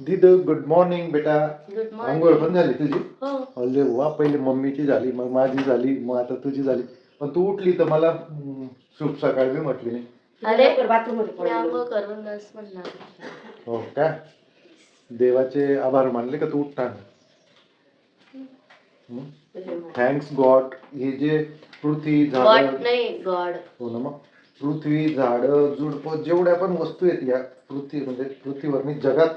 दीद good morning बेटा. अंघोळ पण झाली तुझी? अरे वा, पहिले मम्मीची झाली, मग माझी झाली, मग आता तुझी झाली. पण तू उठली तर मला शुभ सकाळ बी म्हटली नाही. अरे बाथरूम मध्ये हो का? देवाचे आभार मानले का तू उठताना? Thanks God. हे जे पृथ्वी झाड नाही गॉड हो ना, मग पृथ्वी झाड झुडप जेवढ्या पण वस्तू आहेत या पृथ्वी म्हणजे पृथ्वीवर जगात,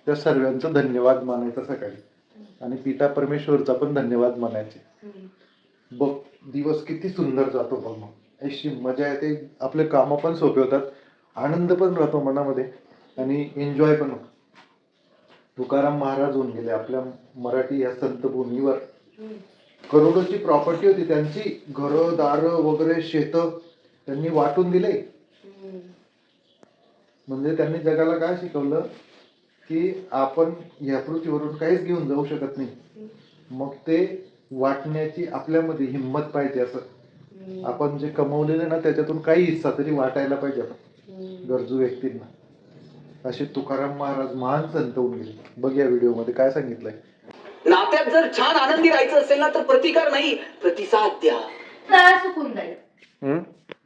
त्या सर्वांचं धन्यवाद मानायचं सकाळी. आणि पिता परमेश्वरचा पण धन्यवाद मानायचे. बघ दिवस किती सुंदर जातो बघ. मग अशी मजा येते, आपले काम पण सोपे होतात, आनंद पण राहतो मनामध्ये आणि एन्जॉय पण होतो. तुकाराम महाराज होऊन गेले आपल्या मराठी या संतभूमीवर. करोडोची प्रॉपर्टी होती त्यांची, घरं दार वगैरे शेत त्यांनी वाटून दिले. म्हणजे त्यांनी जगाला काय शिकवलं की आपण या पृथ्वीवरून काहीच घेऊन जाऊ शकत नाही, मग ते वाटण्याची आपल्यामध्ये हिंमत पाहिजे. असं आपण जे कमवलेले ना त्याच्यातून काही हिस्सा तरी वाटायला पाहिजे आपण गरजू व्यक्तींना. असे तुकाराम महाराज महान संत होऊन गेले. बघ या व्हिडिओ मध्ये काय सांगितलंय. नात्यात जर छान आनंदी राहायचं असेल ना तर प्रतिकार नाही प्रतिसाद द्या. डाळ सुकून जाईल,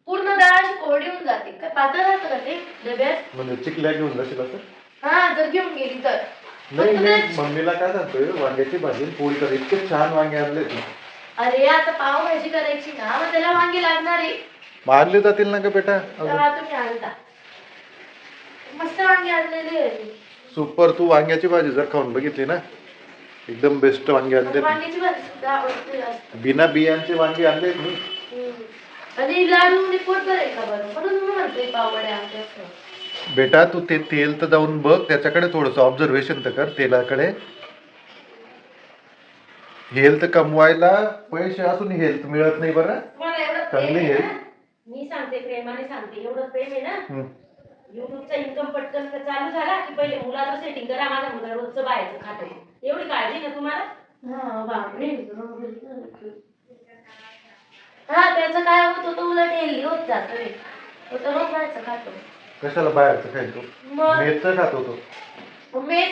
पूर्ण डाळ अशी कोरडी होऊन जाते. काय पातळ राहतं का ते डब्यात? म्हणजे चिकल्या घेऊन जाशील असं? हा, जर घेऊन गेली तर. नाही नाही, मम्मीला काय सांगतोय, वांग्याची भाजी पोळी कर. इतके छान वांगे आणले तू. अरे आता पाव भाजी करायची ना, मग त्याला वांगे लागणार आहे. मारले जातील ना ग बेटा? तेव्हा तुम्ही आणता मस्त वांगे आणलेले. सुपर. तू वांग्याची भाजी जर खाऊन बघितली ना, एकदम बेस्ट वांगे आणले. वांग्याची भाजी सुद्धा आवडते. बिना बियांचे वांगे आणले मी. आणि लाडू पोट भरेल का बरं? म्हणून मी म्हणते पावड्या आमच्या. बेटा तू ते तेल तर जाऊन बघ, त्याच्याकडे थोडस ऑब्झर्वेशन तर कर तेलाकडे. हेल्थ कमवायला पैसे असून हेल्थ मिळत नाही बरं. चांगली हेल्थ. मी सांगते, प्रेमाने सांगते, एवढं प्रेम आहे ना. युट्यूबचा इन्कम पटकन चालू झाला की पहिले मुलाचं सेटिंग करा. माझा मुलगा रोजचं बाहेरचं खातो, एवढी काळजी ना तुम्हाला? हा, त्याचं काय होत होतं, उलट हेल्दी होत जात रे. तो तर रोज बाहेरचं खातो. कशाला बाहेरचं खायचो? मेसचं खात होतो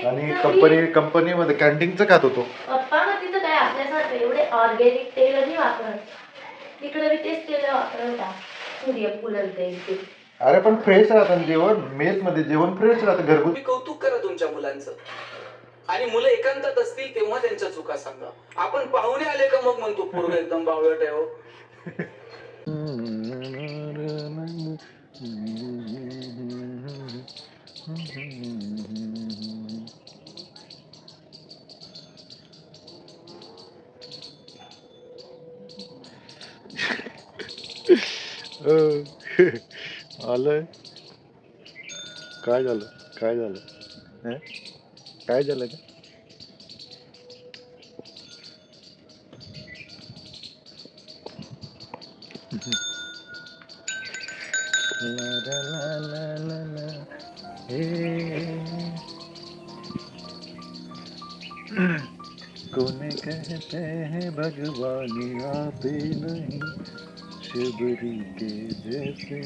आणि कंपनीमध्ये कॅन्टीनचं खात होतो. पप्पा मग तिथं काय आपल्यासारखं एवढे ऑर्गॅनिक तेल नाही वापरत. तिकडे बी तेच तेल वापरता, सूर्यफूल तेल. अरे पण फ्रेश राहतं जेवण. मेस मध्ये जेवण फ्रेश राहतं घरगुती. कौतुक करा तुमच्या मुलांचं. आणि मुलं एकांतात असतील तेव्हा त्यांच्या चुका सांगा. आपण पाहुणे आले का मग म्हणतो पूर्ण एकदम बावळट आहे हो. आलंय. काय झालं? काय झालं? काय झालं का? कोने कहते हैं भगवान आते नहीं, शबरी के जैसे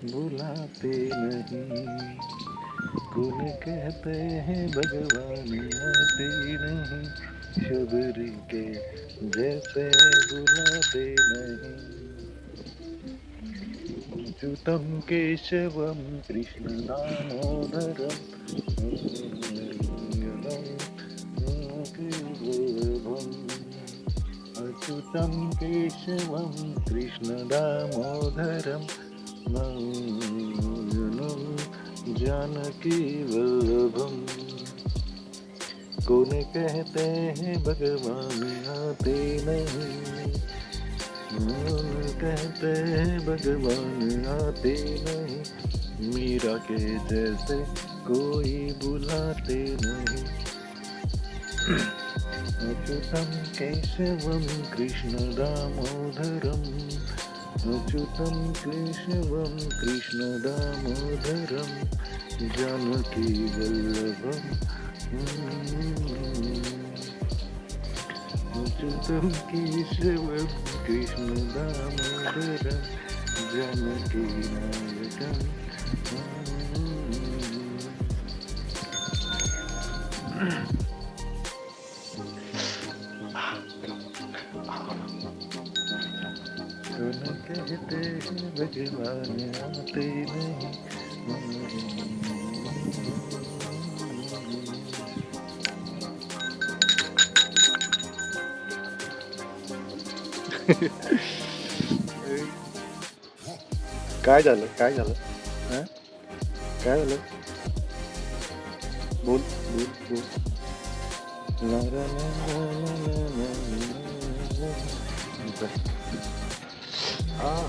बुलाते नहीं. कोने कहते हैं भगवान आते नहीं, शबरी के जैसे बुलाते नहीं. अच्युतं केशवं कृष्ण दामोदरं अच्युतं केशवं कृष्ण दामोदरं जानकी वल्लभं. कौन कहते हैं भगवान आते नहीं, कहते हैं भगवान आते नहीं, मीरा के जैसे कोई बुलाते नहीं. अच्युतं केशवं कृष्ण दामोदरं, अच्युतं केशवं कृष्ण दामोदरं जानकी वल्लभं. अच्युतं केशवं कृष्ण दामोदरं जानकी नायकं. कहते हैं भगवान आते नहीं. काय झालं काय झालं हं? काय झालं बोल बोल बोल ला ला ला ला ला ला ला ला. आ.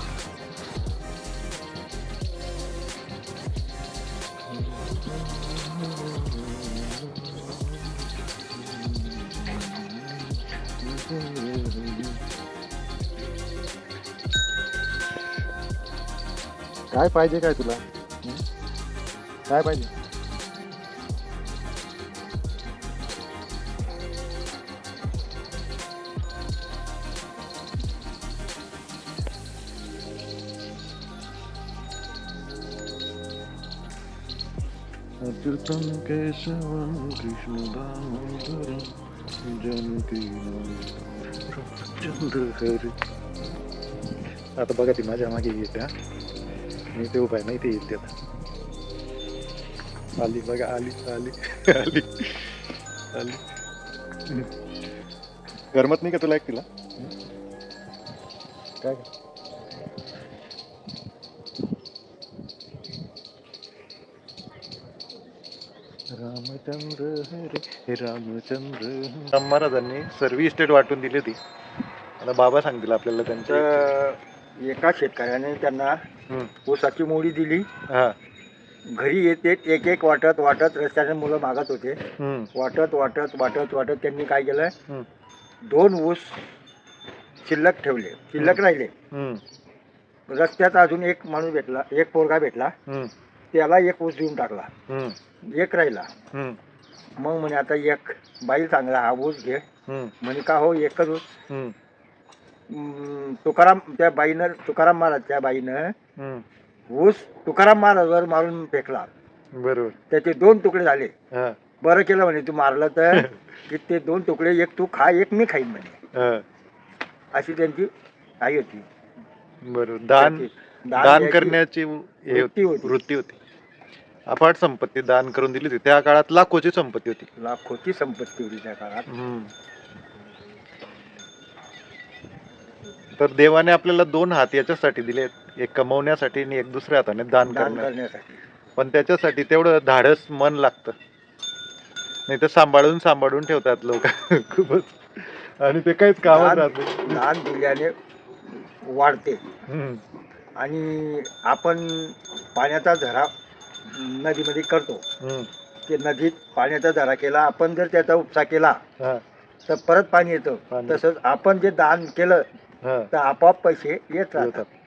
काय पाहिजे काय तुला हं? काय पाहिजे अच्युतम केशवम कृष्ण दामोदरम जानकी चंद्र हरी. आता बघा ती माझ्या मागे येते. मी ते उपाय नाही ते येते आता. आली बघा आली आली आली आली. करमत नाही का तुला एकटीला काय रामचंद्र हरे हे रामचंद्र. राम महाराजांनी सर्व इस्टेट वाटून दिली होती. आता बाबा सांगतील आपल्याला त्यांच्या. तर एका शेतकऱ्याने त्यांना ऊसाची मोडी दिली. हा घरी येते एक एक वाटत वाटत रस्त्याने मुलं मागत होते. वाटत वाटत वाटत वाटत त्यांनी काय केलं 2 ऊस शिल्लक ठेवले. शिल्लक राहिले. रस्त्यात अजून एक माणूस भेटला. एक पोरगा भेटला. त्याला 1 ऊस देऊन टाकला. 1 राहिला. मग म्हणे आता एक बाई चांगला हा ऊस घे म्हणे. का हो एकच ऊस. तुकाराम त्या बाईनं तुकाराम महाराज त्या बाईनं ऊस तुकाराम महाराजवर मारून फेकला. बरोबर त्याचे 2 तुकडे झाले. हा बरं केलं म्हणे तू मारलं तर की ते 2 तुकडे एक तू खा एक मी खाईन म्हणे. अशी त्यांची आई होती. बरोबर दान दान द्यायची करण्याची वृत्ती होती. वृत्ती होती. अफाट संपत्ती दान करून दिली होती. त्या काळात लाखोची संपत्ती होती. लाखोची संपत्ती होती त्या काळात. तर देवाने आपल्याला 2 हात याच्यासाठी दिले. एक कमवण्यासाठी आणि एक दुसऱ्या हाताने दान दान करण्यासाठी. करण्यासाठी. पण त्याच्यासाठी तेवढं धाडस मन लागतं. नाही तर सांभाळून ठेवतात लोक खूपच आणि ते काहीच कामात राहत नाही. दान दिल्याने वाढते. हम्म. आणि आपण पाण्याचा झरा नदीमध्ये करतो. हम्म. ते नदीत पाण्याचा झरा केला आपण जर त्याचा उपसा केला हा, तर परत पाणी येतं. पाणी. तसंच आपण जे दान केलं हा. तर आपोआप पैसे येत राहतात. येतात.